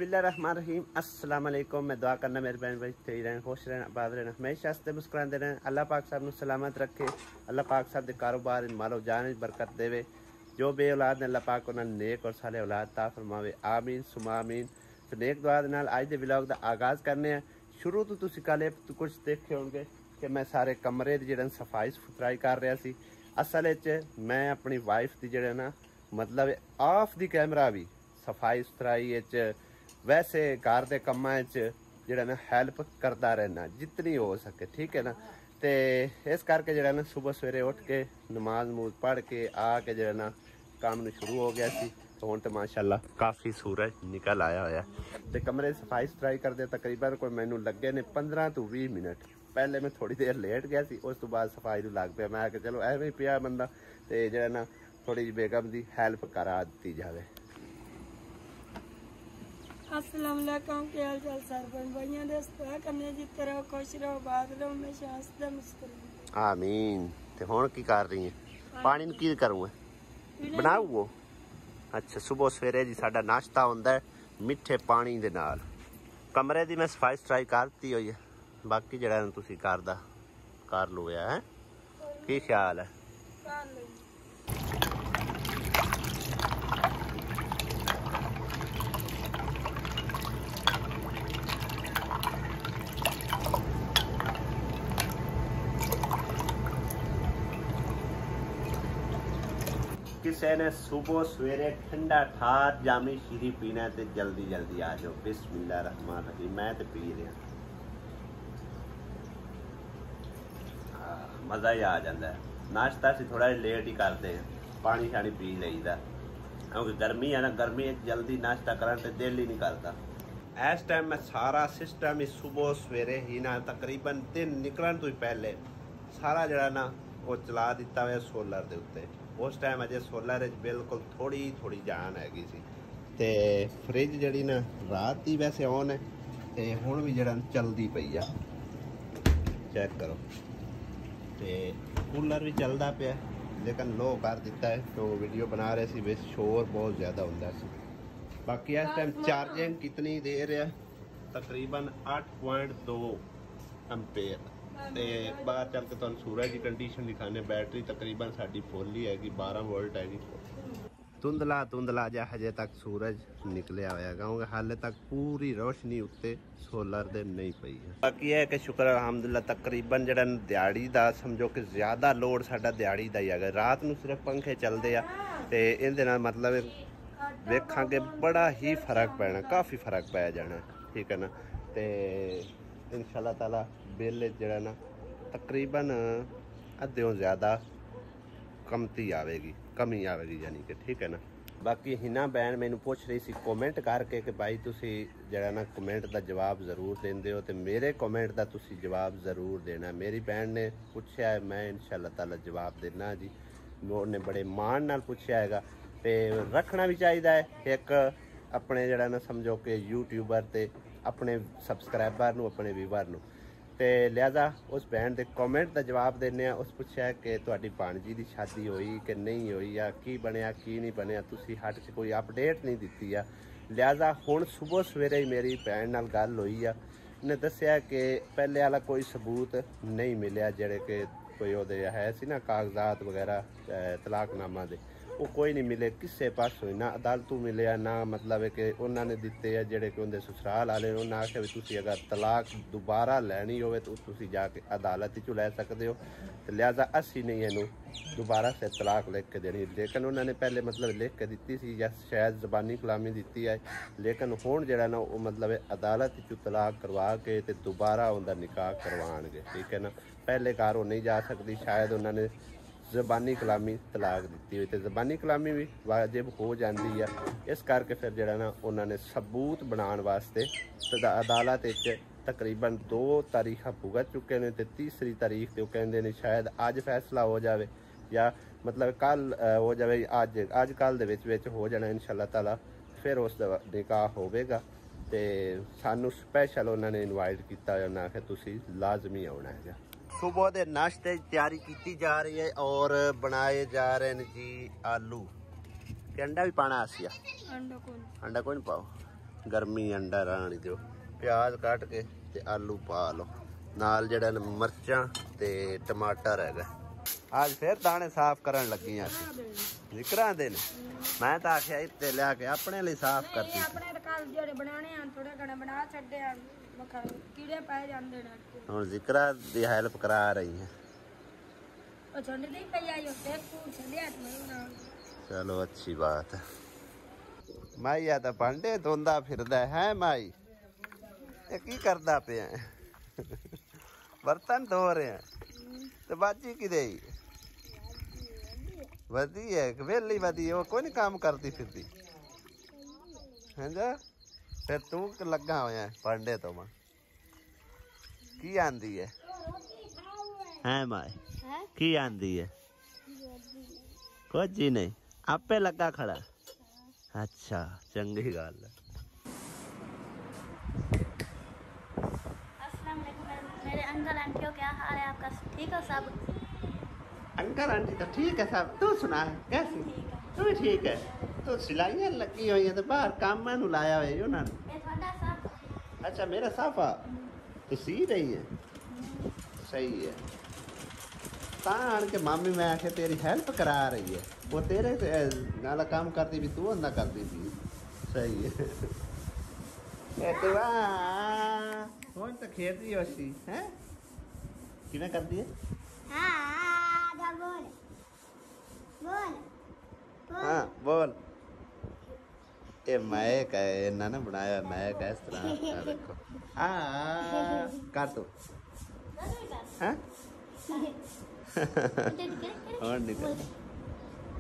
बिस्मिल्लाहिर्रहमानिर्रहीम अस्सलाम वालेकुम। मैं दुआ करना मेरे बहन भाई सही रहन, खुश रहन, आबाद रहन, हमेशा हंसते मुस्कुराते रहन। अल्लाह पाक साहब नूं सलामत रखे। अल्लाह पाक साहब दे कारोबार मालो जान बरकत देवे। जो बे औलाद ने अल्लाह पाक उन्हें नेक और साले औलाद ता फरमावे। आमीन सुमा आमीन। तो नेक दुआ दे नाल अज दे व्लॉग दा आगाज़ करने हैं। शुरू तो तुसीं कल कुछ देखे होंगे कि मैं सारे कमरे दी जिहड़ी सफाई सुथराई कर रहा सी। असल च मैं अपनी वाइफ दी जिहड़ा ना मतलब ऑफ दी कैमरा भी सफाई सुथराई वैसे घर के कामों जो ना हैल्प करता रहना जितनी हो सके, ठीक है ना। तो इस करके जो ना सुबह सवेरे उठ के नमाज नमूज पढ़ के आके जो ना काम शुरू हो गया सी। तो हुण तो माशाअल्लाह काफ़ी सूरज निकल आया होया। तो कमरे सफाई सुथराई करते तकरीबन कोई मैनू लगे ने 15 तो 20 मिनट। पहले मैं थोड़ी देर लेट गया सी, उस तो बाद सफाई नूं लग पिया। मैं आके चलो एवें पिया बंदा तो जो ना थोड़ी जी बेगम की हैल्प करा दी जाए। अस्सलाम वालेकुम, क्या हाल चाल सर भाइयों दोस्तों, करने जित रहो, खुश रहो, बात रहो, हमेशा हंसते मुस्कुराते। आमीन। ते हुण की कर रही है? पानी नूं की करूँ बनाऊ वो? अच्छा, सुबह सवेरे जी साडा नाश्ता हुंदा है मिठे पानी दे नाल। कमरे दी मैं सफाई सफाई करती हुई है, बाकी जिहड़ा तुसीं करदा कर लो है। की ख्याल है? किसी ने सुबह सवेरे ठंडा ठार जामी शीरी पीना तो जल्दी जल्दी आ जाओ। बिस्मिल्लाहिर्रहमानिर्रहीम। मैं तो पी रहा, मज़ा ही आ जाता है। नाश्ता से थोड़ा लेट ही करते हैं, पानी शानी पी लईदा क्योंकि गर्मी है ना। गर्मी जल्दी नाश्ता करने तो दिल ही नहीं करता। इस टाइम मैं सारा सिस्टम ही सुबह सवेरे ही ना तकरीबन दिन निकलन तो ही पहले सारा जरा ना वो चला दिता हुआ सोलर के उत्ते। उस टाइम अजे सोलर बिल्कुल थोड़ी थोड़ी जान हैगी सी। ते फ्रिज जड़ी ना रात ही वैसे ऑन है ते हुण भी जड़ा चलती पई आ, चेक करो। ते कूलर भी चलता पिया लेकिन लो कर दिता है तो वीडियो बना रहे सी, बेस शोर बहुत ज़्यादा होंदा सी। बाकी इस टाइम चार्जिंग कितनी देर है? तकरीबन 8.2 एम्पेयर। ते बाहर चल के तुहानू सूरज की कंडीशन दिखाने। बैटरी तकरीबन साडी फुल ही हैगी, 12 वोल्ट हैगी। धुंधला धुंधला जा हजे तक सूरज निकलिया होया क्योंकि हाले तक पूरी रोशनी उत्ते सोलर दे नहीं पई है। बाकी है कि शुक्र अलहमदुलिल्लाह तकरीबन जड़ा दिहाड़ी दा समझो कि ज़्यादा लोड साडा दिहाड़ी दा ही है। रात नूं सिर्फ पंखे चलते आ ते इहदे नाल मतलब वेखांगे बड़ा ही फर्क पैना, काफ़ी फर्क पै जाना, ठीक है ना। तो इंशाअल्लाह ताला बिल जड़ा ना तकरीबन अद्धों ज़्यादा कमी आएगी यानी कि, ठीक है ना। बाकी हिना भैन मैनू पूछ रही सी कमेंट करके कि भाई तुसी जड़ा ना कमेंट का जवाब जरूर देंदे हो, तो मेरे कमेंट का तुसी जवाब जरूर देना। मेरी भैन ने पूछा है, मैं इंशाअल्लाह ताला जवाब देना जी। उन्हें बड़े मान नाल पूछा हैगा ते रखना भी चाहिए है। एक अपने जड़ा ना समझो कि यूट्यूबर ते अपने सबसक्राइबर नू, अपने व्यूवर नू, ते लिहाजा उस भैन के कमेंट का जवाब देने। उस पूछा कि तुहाडी भाणजी की शादी हुई कि नहीं हुई या की बनया की नहीं बनया, तुसी हट के कोई अपडेट नहीं दी है। लिहाजा हुण सुबह सवेरे ही मेरी भैन नाल गल हुई आ। उन्हें दस्सिया कि पहले वाला कोई सबूत नहीं मिलिया जेड़े कि कोई उहदे है सी ना कागजात वगैरह तलाकनामा दे, वो कोई नहीं मिले किसी पासों, ना अदालतों मिले ना मतलब है कि उन्होंने दिते है जेडे कि उनके ससुराल वाले। उन्होंने आख्या भी तुसी अगर तलाक दोबारा लैनी हो तो तुसी जाके अदालत चो लै सकते हो। तो लिहाजा असी नहीं इनू दोबारा से तलाक लिख के देनी, लेकिन उन्होंने पहले मतलब लिख के दी सी या शायद जबानी कलामी दी है। लेकिन हुण जड़ा ना वो मतलब अदालत चो तलाक करवा के ते दोबारा उनका निकाह करवाएंगे, ठीक है ना। पहले घर वो नहीं जा सकती, शायद उन्होंने जबानी कलामी तलाक दी हुई, तो जबानी कलामी भी वाजिब हो जाती है। इस करके फिर जड़ा ना उन्होंने सबूत बनाने वास्ते अदालत तकरीबन 2 तारीखा भुगत चुके हैं। तो तीसरी तारीख तो कहते हैं शायद अज फैसला हो जाए या मतलब कल हो जाए, अज कल दे हो जाना इंशाअल्लाह ताला। फिर उस निकाह होगा तो सानू स्पैशल उन्होंने इनवाइट किया, उन्हें आख्या तुसी लाजमी आना है। सुबह के नाश्ते की तैयारी की जा रही है और बनाए जा रहे हैं जी आलू। अंडा भी पाना आसिया? अंडा कोई नहीं पाओ। गर्मी अंडा राणी दो प्याज कट के ते आलू पा लो नाल जेड़ा मिर्चां ते टमाटर हैगा आज फिर दाने साफ करन लगी जिक्रा दे मैं तो आखिया इत्ते लिया के अपने लिए साफ करती अपने कल जेड़े बनाने हैं थोड़े घणे बना छड्डे हैं कीड़े पै जांदे ने हुन जिक्रा दी हेल्प करा रही है ओ छंड दी पई आई होते कूड़ छलिया बना चलो अच्छी बात है माई आ तो भांडे धोंदा फिरदा है माई ये की करदा पे बर्तन धो रहे हैं तो बाजी की दे वधी है वेली वधी वो कोई नहीं काम करती फिरती है जा फिर तू लगा होया भांडे तो मां की आंदी है माए की आंदी है कुछ ही नहीं आपे लगा खड़ा अच्छा चंगी गल है मेरे अंकल आंटी क्या हाल है आपका ठीक हो सब अंकल आंटी तो ठीक है सब तू सुना है कैसी तू भी ठीक है तो सिलाइयां लगी हुई है तो बाहर काम में नु लाया हुआ है ना अच्छा मेरा साफा तो सी रही है सही है तान के मामी मैं आखे तेरी हेल्प करा रही है वो तेरे नाला काम करती भी तू अंदा करती थी सही है तो कौन तो खेती होती है किवें करती है हाँ बोल ये मैक है इन्होंने बनाया मैक है इस तरह देखो कर दो हाँ और निकल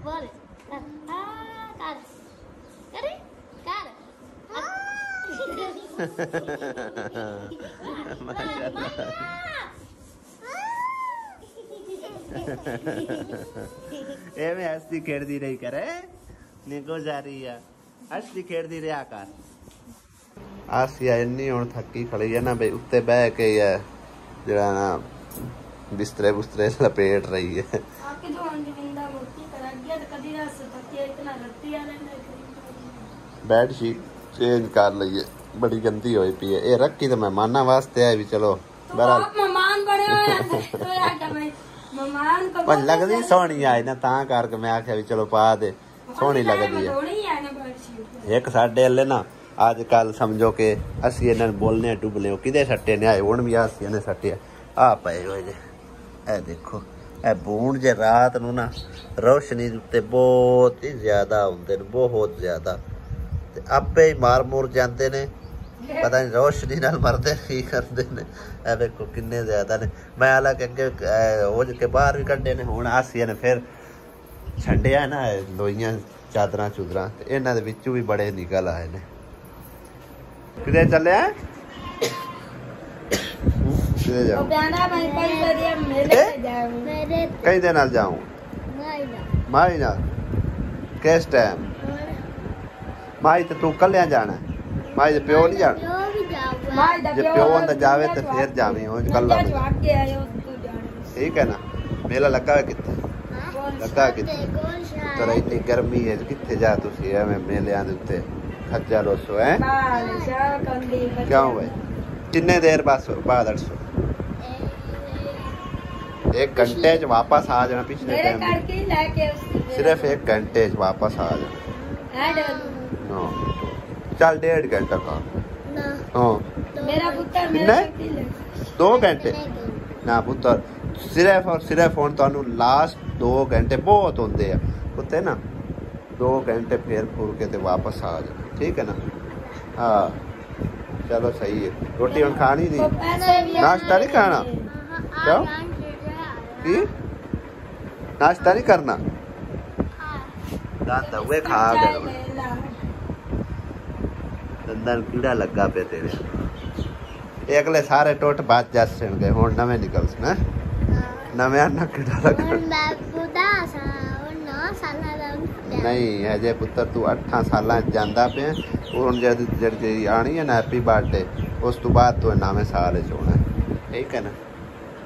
बोल कर करे कर एवें हस्ती खेड़ती रही करे निको जा रही है हस्ती खेड़ती रहा कर आसिया इन्नी हुण थकी खड़ी है ना बई उत्ते बह के जरा ना बिस्तरे बुस्तरे लपेट रही है बेडशीट चेंज कर ली है बड़ी गंदी हुई पी है ये रखी तो मेहमाना वास्ते है भी चलो पर लगदी सोहनी आई ना ता करके मैं आख्या भी चलो पा दे सोहनी लगदी है एक साडे अल्ले ना अज कल समझो कि असी इन्हां बोलने डुबले किदे सट्टे ने आए हुण भी असी ने सट्टे आ पए होए जे ए देखो ए बूंद जे रात नूं ना रोशनी उत्ते बहुत ही ज्यादा हुंदे ने बहुत ज्यादा ते आपे ही मार मुर जांदे ने पता नहीं रोशनी नाल मरदे की करदे ने ए देखो किन्ने ज्यादा ने मैं हालांकि अगे हो के बाहर भी कड्डे ने हुण आसिया ने फिर छंडिया ना लोइयां चादरां चुदरां ते इन्हां दे विचों भी बड़े निकल आए ने किदे चले हैं किदे जाओ कहीं दे नाल जाऊं माई नाल किस टाइम माई ते तू कल्ले जाना माई दे प्यो नहीं जाना जे प्यो अंदर जावे तो फिर जावी हो कल्ला ठीक है ना मेला लगा है कितने लगा कितने तो इतनी गर्मी है कितने जा तुसी एवें मेलियां दे उत्ते खज्जल होसो है क्यों भाई कितने देर बाद 800 एक घंटे च वापस आ जाना पिछले टाइम सिर्फ एक घंटे च वापस आ जाना चल 1.5 घंटा का मेरा पुत्र 2 घंटे ना पुत्र सिर्फ और सिर्फ हुण तुहानू लास्ट 2 घंटे बहुत होंदे आ उत्ते ना 2 घंटे फिर फुर के ते वापस आ जाना ठीक है ना हाँ चलो सही है रोटी हुण खानी नहीं नाश्ता नहीं खाना क्यों की नाश्ता नहीं करना दांत हुए खा गए दंदन कीड़ा लगा पे तेरे अगले सारे टुट बात जासन गए हुण नवे निकल ना नवे ना कीड़ा लगा नहीं हजे पुत्र तू 8 साल जांदा पे हुण जड़ी आनी है ना हैप्पी बर्थडे उस तो बाद तो नवे साल च होना ठीक है ना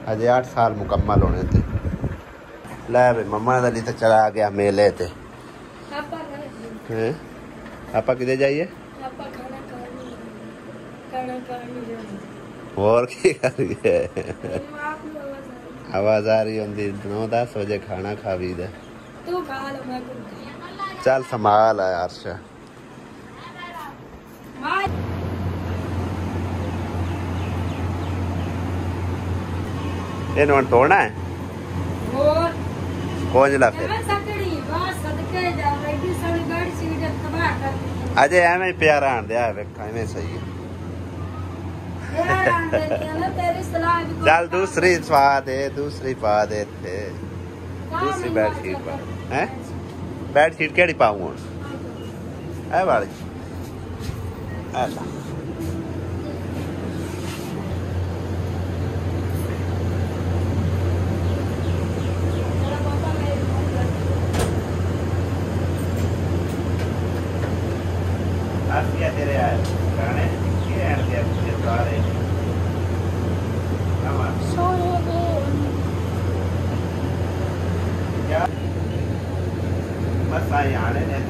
हजे 8 साल मुकम्मल होने थे लै भाई मम्मा दा तो चला गया मेले ते आपा किधे जाइए और की करिए आवाज आ रही होंगी 9-10 बजे खाना खा भी दे तू खा लो मैं चल संभाल है अर्शा ये नोन तोड़ना है और कौन ला फिर अजय एवं प्यार आन दिया वेखा एवं सही है चल दूसरी स्वाद है दूसरी पा दे थे दूसरी बेडशीट पा हैं बेडशीट केड़ी पाऊं हुण ए वाली अल्लाह तेरे आए गाने के हैं तेरे सारे क्या बस आए आने नहीं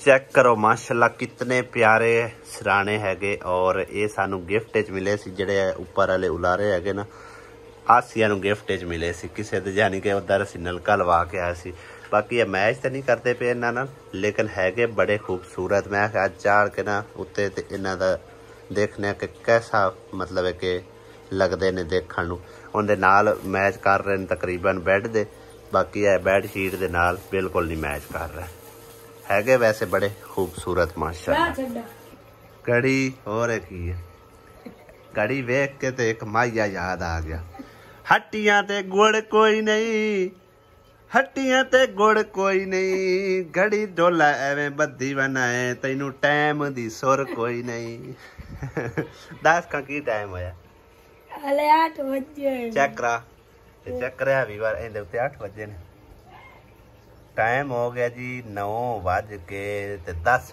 चेक करो माशाल्लाह कितने प्यारे सिराने हैगे और ये सानू गिफ्ट च मिले सी जेडे ऊपर वाले उलारे हैगे ना आसिया नू गिफ्ट च मिले सी किसी दे जानी कि उधर असीं नलका लवा के आए सी बाकी ये मैच तो नहीं करते पे इन्हां नाल लेकिन हैगे बड़े खूबसूरत मैं आज चाड़ के ना उत्ते ते इन्हां दा देखने कि कैसा मतलब है कि लगदे ने देखण नू उहदे नाल मैच कर रहे ने तकरीबन बैड दे बाकी है बैड शीट दे नाल बिल्कुल नहीं मैच कर रहा हैगे वैसे बड़े खूबसूरत माशाल्लाह घड़ी और एक ही है घड़ी वेख के तो एक माइया याद आ गया हट्टियां ते गुड़ कोई नहीं हट्टियां ते गुड़ कोई नहीं घड़ी डोला एवें बद्दी बनाए तैनू टाइम दी सुर कोई नहीं दस का की टाइम होया हले 8 बजे चेक करा भी बार इंदे उत्ते 8 बजे ने टाइम हो गया जी 9:10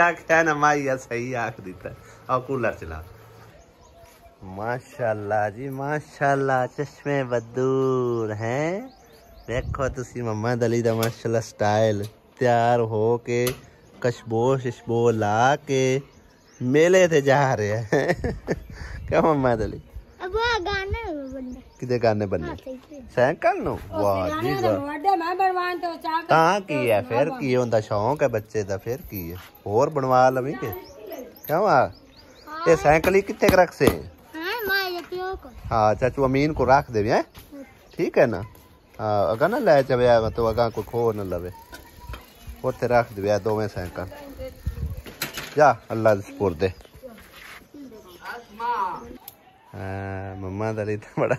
आख्या ना माइया सही आख दिता और कूलर चला माशाल्लाह जी माशाल्लाह चश्मे बदूर हैं देखो तुसी मम्मा दली दा माशाल्लाह स्टाइल तैयार हो के कशबो शशबो ला के मेले थे जा रहे हैं क्या मम्मा दली अब गाने बनने किदे गाने बनने साइकिल नो वाह जी वाह तां की है फिर की होंदा शौक है बच्चे दा फिर की है और बनवा लवी के क्यों आ ये साइकिल ही किथे रख से हाँ चाचू अमीन को रख दे हैं ठीक है ना हाँ अगर ना ले चवे मतलब अगर कोई खो न लवे उत्थे रख दे दोवें साइकिल जा अल्लाह दे सुपुर्द मम्मा दली तो बड़ा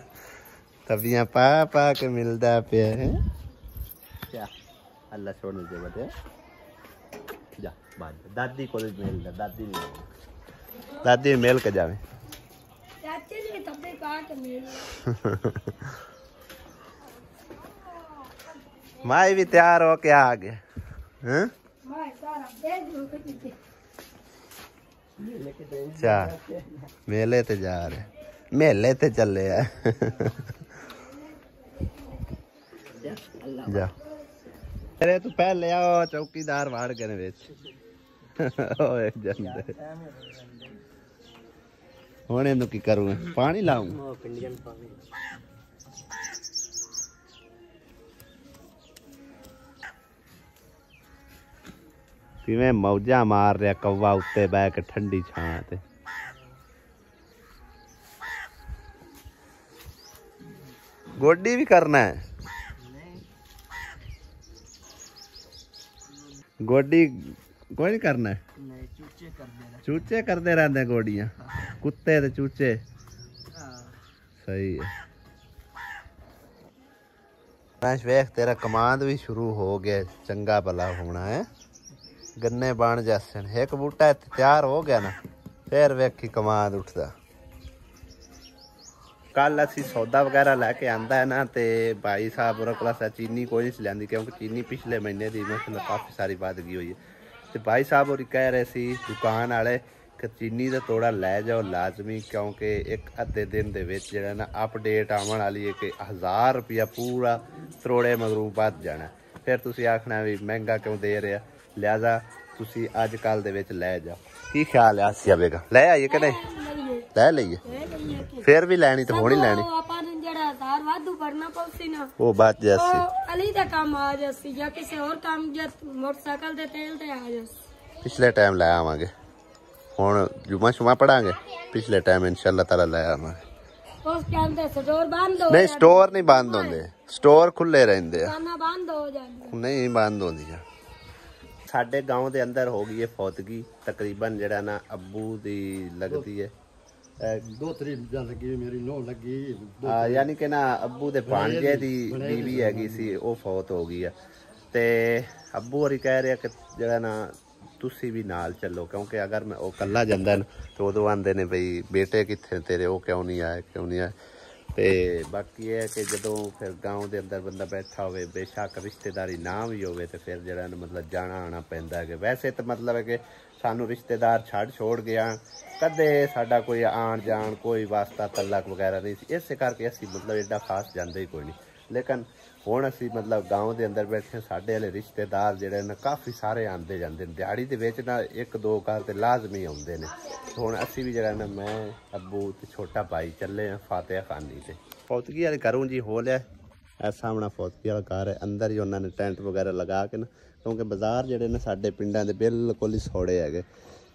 तबियां पा पा के मिलता पे है क्या अल्लाह छोड़ने दे बटे जा बाद दादी को मिल दादी मिल के जावे माई भी तैयार हो के आ गए हैं जा मेले ते जा रहे मेले ते चले जा अरे तू पहले आओ चौकीदार वाड़ के हुण इनू की करूं पानी लाऊं ਕਿਵੇਂ ਮੌਜਾਂ ਮਾਰ ਰਿਹਾ ਕੌਵਾ ਉੱਤੇ ਬਹਿ ਕੇ ਠੰਡੀ ਛਾਂ ਤੇ। ਗੋਡੀ ਵੀ ਕਰਨਾ ਹੈ? ਗੋਡੀ ਕੋਈ ਨਹੀਂ ਕਰਨਾ ਹੈ? ਚੂਚੇ ਕਰਦੇ ਰਹਿੰਦੇ ਗੋਡੀਆਂ, ਕੁੱਤੇ ਤੇ ਚੂਚੇ। ਸਹੀ ਹੈ। ਮੈਂ ਵੇਖ ਤੇਰਾ ਕਮਾਂਦ ਵੀ ਸ਼ੁਰੂ ਹੋ ਗਿਆ, ਚੰਗਾ ਭਲਾ ਹੋਣਾ ਹੈ। ਗੰਨੇ ਬਣ ਜਾਸਣ, ਇੱਕ ਬੂਟਾ ਤਿਆਰ ਹੋ ਗਿਆ ਨਾ ਫਿਰ ਵੇਖੀ ਕਮਾਂਦ ਉੱਠਦਾ। ਕੱਲ ਅਸੀਂ ਸੌਦਾ ਵਗੈਰਾ ਲੈ ਕੇ ਆਂਦਾ ਹੈ ਨਾ, ਤੇ ਭਾਈ ਸਾਹਿਬ और ਕੋਲ ਚੀਨੀ ਕੋਈ ਨਹੀਂ ਲਿਆਂਦੀ ਕਿਉਂਕਿ ਚੀਨੀ ਪਿਛਲੇ ਮਹੀਨੇ ਦੀ ਮਸਲਾ ਕਾਫੀ ਸਾਰੀ ਵੱਧ ਗਈ ਹੋਈ ਹੈ। ਤੇ ਭਾਈ ਸਾਹਿਬ ਹੋਰੀ ਕਹਿ ਰਹੇ ਸੀ ਦੁਕਾਨ ਵਾਲੇ ਕਿ ਚੀਨੀ ਦਾ ਤੋੜਾ ਲੈ ਜਾਓ ਲਾਜ਼ਮੀ, ਕਿਉਂਕਿ ਇੱਕ ਅੱਧੇ ਦਿਨ ਦੇ ਵਿੱਚ ਜਿਹੜਾ ਨਾ ਅਪਡੇਟ ਆਉਣ ਵਾਲੀ ਹੈ ਕਿ 1000 ਰੁਪਇਆ ਪੂਰਾ ਤਰੋੜੇ ਮਗਰੂ ਵੱਧ ਜਾਣਾ। ਫਿਰ ਤੁਸੀਂ ਆਖਣਾ ਵੀ ਮਹਿੰਗਾ ਕਿਉਂ ਦੇ ਰਿਹਾ, ਲਿਹਾਜ਼ਾ ਤੁਸੀਂ ਅੱਜ ਕੱਲ ਦੇ ਵਿੱਚ ਲੈ ਜਾਓ। ਕੀ ਖਿਆਲ ਹੈ ਆਸੀਆ ਬੇਗਮ, ਲੈ ਆਈਏ ਕਿ ਨਹੀਂ? ਲੈ ਲਈਏ। ਫਿਰ ਵੀ ਲੈਣੀ ਤਾਂ ਹੋਣੀ ਲੈਣੀ। ਉਹ ਬਾਤ ਜੈਸੀ ਅਲੀ ਦਾ ਕੰਮ ਆ ਜਾਸੀ ਜਾਂ ਕਿਸੇ ਹੋਰ ਕੰਮ, ਜਾਂ ਮੋਟਰਸਾਈਕਲ ਦੇ ਤੇਲ ਤੇ ਆ ਜਾਸੀ। ਪਿਛਲੇ ਟਾਈਮ ਲੈ ਆਵਾਂਗੇ, ਹੁਣ ਜੁਮਾ ਸ਼ੁਮਾ ਪੜਾਂਗੇ, ਪਿਛਲੇ ਟਾਈਮ ਇੰਸ਼ਾਅੱਲਾ ਤਾਲਾ ਲੈ ਆਵਾਂਗੇ। ਉਸ ਕਹਿੰਦੇ ਸਟੋਰ ਬੰਦ ਹੋ? ਨਹੀਂ ਸਟੋਰ ਨਹੀਂ ਬੰਦ ਹੁੰਦੇ, ਸਟੋਰ ਖੁੱਲੇ ਰਹਿੰਦੇ ਆ। ਬੰਦ ਹੋ ਜਾਂਦੇ ਨਹੀਂ ਬੰਦ ਹੁੰਦੀਆਂ। ਸਾਡੇ गांव ਦੇ ਅੰਦਰ ਹੋ ਗਈ ਹੈ ਫੌਤਗੀ, ਤਕਰੀਬਨ ਜਿਹੜਾ ਨਾ ਅੱਬੂ ਦੀ ਲੱਗਦੀ ਹੈ 2 ਤਰੀਕ ਜਾਂ ਲੱਗੀ ਮੇਰੀ ਨੋ ਲੱਗੀ, ਯਾਨੀ ਕਿ ਨਾ ਅੱਬੂ ਦੇ ਭਾਂਜੇ ਦੀ ਬੀਵੀ ਹੈਗੀ ਸੀ, ਉਹ ਫੌਤ ਹੋ ਗਈ ਆ। ਤੇ ਅੱਬੂ ਹੋਰੀ ਕਹਿ ਰਿਹਾ ਕਿ ਜਿਹੜਾ ਨਾ ਤੁਸੀਂ ਵੀ ਨਾਲ ਚੱਲੋ, ਕਿਉਂਕਿ ਅਗਰ ਮੈਂ ਉਹ ਕੱਲਾ ਜਾਂਦਾ ਨਾ ਤੇ ਉਦੋਂ ਆਂਦੇ ਨੇ ਬਈ ਬੇਟੇ ਕਿੱਥੇ ਤੇਰੇ, ਉਹ ਕਿਉਂ ਨਹੀਂ ਆਏ ਕਿਉਂ ਨਹੀਂ ਆਏ। ਤੇ ਬਾਕੀ ਇਹ ਹੈ ਕਿ ਜਦੋਂ ਫਿਰ गांव ਦੇ ਅੰਦਰ ਬੰਦਾ ਬੈਠਾ ਹੋਵੇ, ਬੇਸ਼ੱਕ ਰਿਸ਼ਤੇਦਾਰੀ ਨਾ ਵੀ ਹੋਵੇ, ਤੇ ਫਿਰ ਜਿਹੜਾ ਮਤਲਬ ਜਾਣਾ ਆਉਣਾ ਪੈਂਦਾ ਹੈ। ਵੈਸੇ ਤਾਂ ਮਤਲਬ ਹੈ ਕਿ ਸਾਨੂੰ ਰਿਸ਼ਤੇਦਾਰ ਛੋੜ ਗਿਆ, ਕਦੇ ਸਾਡਾ ਕੋਈ ਆਣ ਜਾਣ ਕੋਈ ਵਾਸਤਾ ਤਲਕ ਵਗੈਰਾ ਨਹੀਂ ਸੀ, ਇਸੇ ਕਰਕੇ ਅਸੀਂ ਮਤਲਬ ਐਡਾ ਖਾਸ ਜਾਂਦੇ ਹੀ ਕੋਈ ਨਹੀਂ। ਲੇਕਿਨ ਹੁਣ ਅਸੀਂ ਮਤਲਬ गांव ਦੇ ਅੰਦਰ ਬੈਠੇ, ਸਾਡੇ ਵਾਲੇ ਰਿਸ਼ਤੇਦਾਰ ਜਿਹੜੇ ਨੇ ਕਾਫੀ ਸਾਰੇ ਆਉਂਦੇ ਜਾਂਦੇ ਨੇ, ਦਿਹਾੜੀ ਦੇ ਵਿੱਚ ਨਾ 1-2 ਘਰ ਤੇ ਲਾਜ਼ਮੀ ਆਉਂਦੇ ਨੇ। ਹੁਣ ਅਸੀਂ ਵੀ ਜਿਹੜਾ ਨਾ ਮੈਂ ਅੱਬੂ ਤੇ ਛੋਟਾ ਭਾਈ ਚੱਲੇ ਆ ਫਾਤਿਹਾ ਖਾਨੀ ਤੇ। ਫੌਤਗੀ ਵਾਲੇ ਘਰੋਂ ਜੀ ਹੋ ਲਿਆ, ਇਹ ਸਾਹਮਣਾ ਫੌਤਗੀ ਵਾਲਾ ਘਰ ਹੈ, ਅੰਦਰ ਹੀ ਉਹਨਾਂ ਨੇ ਟੈਂਟ ਵਗੈਰਾ ਲਗਾ ਕੇ ਨਾ, ਕਿਉਂਕਿ ਬਾਜ਼ਾਰ ਜਿਹੜੇ ਨੇ ਸਾਡੇ ਪਿੰਡਾਂ ਦੇ ਬਿਲਕੁਲ ਹੀ ਸੌੜੇ ਹੈਗੇ,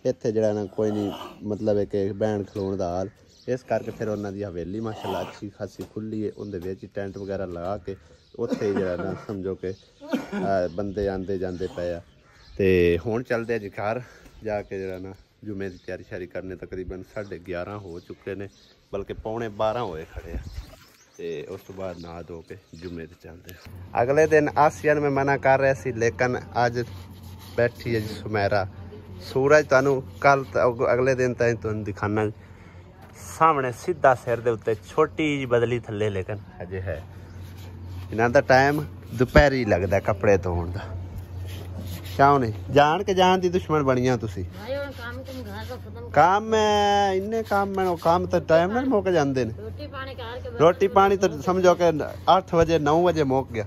ਇੱਥੇ ਜਿਹੜਾ ਨਾ ਕੋਈ ਨਹੀਂ ਮਤਲਬ ਹੈ ਕਿ ਬਹਿਣ ਖਲੋਣ ਦਾ ਹਾਲ, ਇਸ ਕਰਕੇ ਫਿਰ ਉਹਨਾਂ ਦੀ ਹਵੇਲੀ ਮਾਸ਼ਾਅੱਲਾ ਅੱਛੀ ਖਾਸੀ ਖੁੱਲੀ ਹੈ, ਉਹਦੇ ਵਿੱਚ ਹੀ ਟੈਂਟ ਵਗੈਰਾ ਲਗਾ ਕੇ ਉੱਥੇ ਹੀ ਜਿਹੜਾ ਨਾ ਸਮਝੋ ਕਿ ਬੰਦੇ ਆਉਂਦੇ ਜਾਂਦੇ ਪਏ ਆ। ਤੇ ਹੁਣ ਚੱਲਦੇ ਜੀ ਘਰ ਜਾ ਕੇ ਜਿਹੜਾ ਨਾ ਜੁਮੇ ਦੀ ਤਿਆਰੀ ਸ਼ਿਆਰੀ ਕਰਨੇ, ਤਕਰੀਬਨ 11:30 ਹੋ ਚੁੱਕੇ ਨੇ, ਬਲਕਿ 11:45 ਹੋਏ ਖੜੇ ਆ। ਤੇ ਉਸ ਤੋਂ ਬਾਅਦ ਨਹਾ ਧੋ ਕੇ ਜੁਮੇ ਤੇ ਚੱਲਦੇ। ਅਗਲੇ ਦਿਨ ਆਸੀਆ ਨੂੰ ਮੈਂ ਮਨਾ ਕਰ ਰਿਹਾ ਸੀ, ਲੇਕਿਨ ਅੱਜ ਬੈਠੀ ਹੈ ਜੀ ਸੁਮੈਰਾ। ਸੂਰਜ ਤੁਹਾਨੂੰ ਕੱਲ ਅਗਲੇ ਦਿਨ ਤਾਈਂ ਤੁਹਾਨੂੰ ਦਿਖਾਣਾ ਸਾਹਮਣੇ ਸਿੱਧਾ ਸਿਰ ਦੇ ਉੱਤੇ ਛੋਟੀ ਜਿਹੀ ਬਦਲੀ ਥੱਲੇ, ਲੇਕਿਨ ਅਜੇ ਹੈ। ਇਹਨਾਂ ਦਾ ਟਾਈਮ ਦੁਪਹਿਰੀ ਲੱਗਦਾ ਕੱਪੜੇ ਧੋਣ ਦਾ। ਕਿਉਂ ਨਹੀਂ ਜਾਣ ਕੇ ਜਾਣ ਦੀ ਦੁਸ਼ਮਣ ਬਣੀਆਂ ਤੁਸੀਂ? ਕੰਮ ਇੰਨੇ ਕੰਮ ਤਾਂ ਟਾਈਮ ਨਾਲ ਮੁੱਕ ਜਾਂਦੇ ਨੇ। ਰੋਟੀ ਪਾਣੀ ਤਾਂ ਸਮਝੋ ਕਿ 8 ਵਜੇ 9 ਵਜੇ ਮੁੱਕ ਗਿਆ,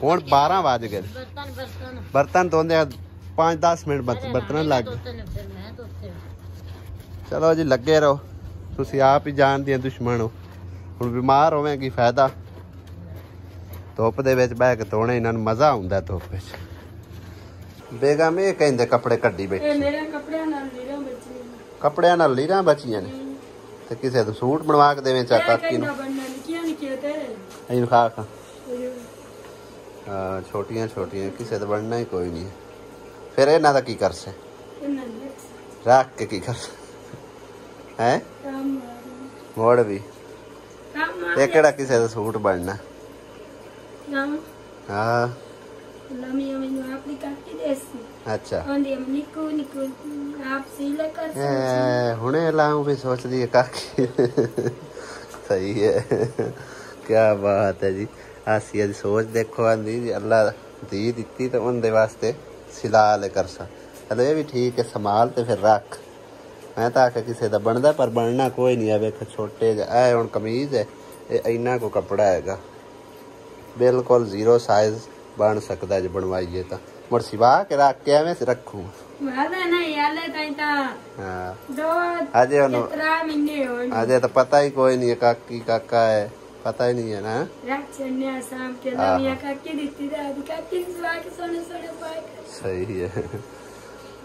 ਹੁਣ 12 ਵੱਜ ਗਏ। ਬਰਤਨ ਧੋਂਦੇ 5-10 ਮਿੰਟ ਬਰਤਨ ਲੱਗ ਗਏ। ਚਲੋ ਜੀ ਲੱਗੇ ਰਹੋ, ਤੁਸੀਂ ਆਪ ਹੀ ਜਾਣ ਦੀਆਂ ਦੁਸ਼ਮਣ ਹੋ। ਹੁਣ ਬਿਮਾਰ ਹੋਵੇਂਗੀ ਫਾਇਦਾ, ਧੁੱਪ ਦੇ ਵਿੱਚ ਬਹਿ ਕੇ ਧੋਣੇ ਇਹਨਾਂ ਨੂੰ ਮਜ਼ਾ ਆਉਂਦਾ ਧੁੱਪ ਵਿੱਚ। ਬੇਗਮ ਇਹ ਕਹਿੰਦੇ ਕੱਪੜੇ ਕੱਢੀ ਬੈਠੀ, ਮੇਰੇ ਕੱਪੜਿਆਂ ਨਾਲ ਲੀਰਾਂ ਬਚੀਆਂ ਨੇ। ਕੱਪੜਿਆਂ ਨਾਲ ਲੀਰਾਂ ਬਚੀਆਂ ਨੇ, ਤੇ ਕਿਸੇ ਤੋਂ ਸੂਟ ਬਣਵਾ ਕੇ ਦੇਵੇਂ ਚਾ ਕਾਕੀ ਨੂੰ। ਇਹਨੂੰ ਖਾ ਖਾ ਹਾਂ, ਛੋਟੀਆਂ ਛੋਟੀਆਂ ਕਿਸੇ ਤੋਂ ਬਣਨਾ ਹੀ ਕੋਈ ਨਹੀਂ। ਫਿਰ ਇਹਨਾਂ ਦਾ ਕੀ ਕਰਸੇ, ਰੱਖ ਕੇ ਕੀ ਕਰਸੇ ਹੈ ਮੋੜ ਵੀ, ਇਹ ਕਿਹੜਾ ਕਿਸੇ ਦਾ ਸੂਟ ਬਣਨਾ। ਹਾਂ ਅੱਛਾ ਹੁਣੇ ਲਾऊं भी सोच रही है काकी। सही है, क्या बात है जी। आसिया दी सोच देखो, आंदी अल्लाह धी दित्ती तो उनके वास्ते सिला ले कर सा। चलो ये भी ठीक है, संभाल ते फिर रख। मैं तो आके किसी का बनता पर बनना कोई नहीं है। वेख छोटे ए हुण कमीज है, इन्ना को कपड़ा हैगा, बिल्कुल 0 साइज बन सकता जो बनवाइए तो। मुड़ सिवा के रख के एवं रखूँ अजय तो पता ही कोई नहीं है काकी काका है, पता ही नहीं है ना। सही है,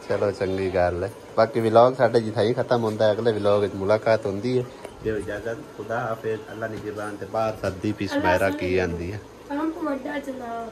ਚਲੋ ਚੰਗੀ ਗੱਲ ਹੈ। ਬਾਕੀ ਵਲੌਗ ਸਾਡੇ ਜਿੱਥੇ ਹੀ ਖਤਮ ਹੁੰਦਾ ਹੈ, ਅਗਲੇ ਵਲੌਗ ਵਿੱਚ ਮੁਲਾਕਾਤ ਹੁੰਦੀ ਹੈ। ਦਿਓ ਇਜਾਜ਼ਤ, ਖੁਦਾ ਹਾਫਿਜ਼। ਅੱਲਾ ਨਿਗਹਿਬਾਨ। ਤੇ ਬਾਹਰ ਸਰਦੀ ਪੀ ਸੁਮੈਰਾ ਕੀ ਆਂਦੀ ਹੈ। ਪੰਪ ਵੱਡਾ ਚਲਾ